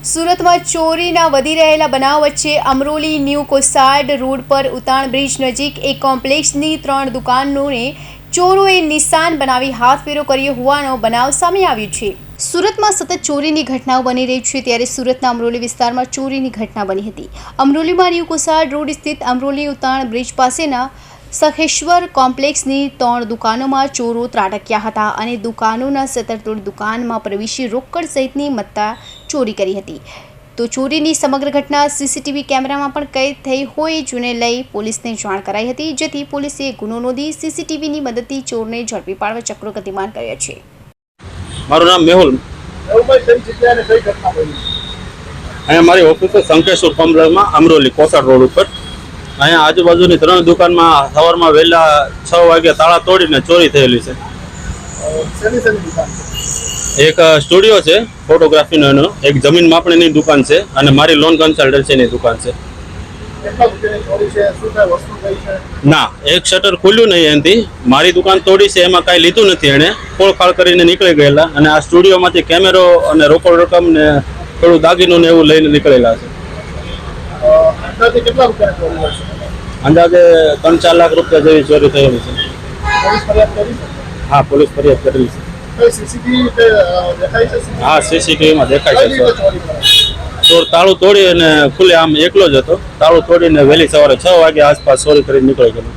સુરતમાં ચોરીના વધી રહેલા બનાવ વચ્ચે અમરોલી ન્યૂ કોસાડ રોડ પર ઉતાણ બ્રિજ નજીક એક કોમ્પ્લેક્સની 3 દુકાનોને ચોરોએ નિશાન બનાવી હાથફેરો કર્યો હોવાનો બનાવ સામે આવ્યો છે। સુરતમાં સતત ચોરીની ઘટનાઓ બની રહી છે, ત્યારે સુરતના અમરોલી વિસ્તારમાં ચોરીની ઘટના બની હતી। અમરોલીમાં ન્યૂ કોસાડ રોડ સ્થિત અમરોલી ઉતાણ બ્રિજ પાસેના સખેશ્વર કોમ્પ્લેક્સની 3 દુકાનોમાં ચોરો ત્રાટક્યા હતા અને દુકાનોના શટર તોડી દુકાનમાં પ્રવેશી રોકડ સહિતની મત્તા ચોરી કરી હતી। તો ચોરીની સમગ્ર ઘટના સીસીટીવી કેમેરામાં પણ कैद થઈ હોય, જેને લઈ પોલીસને જાણ કરાઈ હતી, જેથી પોલીસે ગુનો નોંધી સીસીટીવીની મદદથી ચોરને ઝડપી પાડવા ચક્રો ગતિમાન કર્યા છે। મારું નામ મેહુલ। અહીંયા મારી ઓફિસ છે શંકેશ્વર કોમ્પ્લેક્સમાં અમરોલી કોસાડ રોડ ઉપર। અહીંયા આજુબાજુની 3 દુકાનમાં સવારમાં વહેલા 6 વાગે તાળા તોડીને ચોરી થયેલી છે। એક સ્ટુડિયો છે ફોટોગ્રાફીનો, એનો એક જમીન માપણીની દુકાન છે અને મારી લોન કન્સલ્ટન્સીની દુકાન છે। ના, એક શટર ખુલ્યું નહીં, એનાથી મારી દુકાન તોડી છે, એમાં કાંઈ લીધું નથી। એણે ખોળખાળ કરીને નીકળી ગયેલા અને આ સ્ટુડિયોમાંથી કેમેરો અને રોકડ રકમ ને થોડું દાગીનું ને એવું લઈને નીકળેલા છે। અંદાજે 3-4 લાખ રૂપિયા જેવી ચોરી થયેલી છે। હા, પોલીસ ફરિયાદ કરેલી છે। હા, સીસીટીવીમાં દેખાય છે। ચોર તાળું તોડી અને ખુલ્લે આમ એકલો જ હતો, તાળું તોડીને વહેલી સવારે 6 વાગે આસપાસ ચોરી કરીને નીકળી ગયેલો।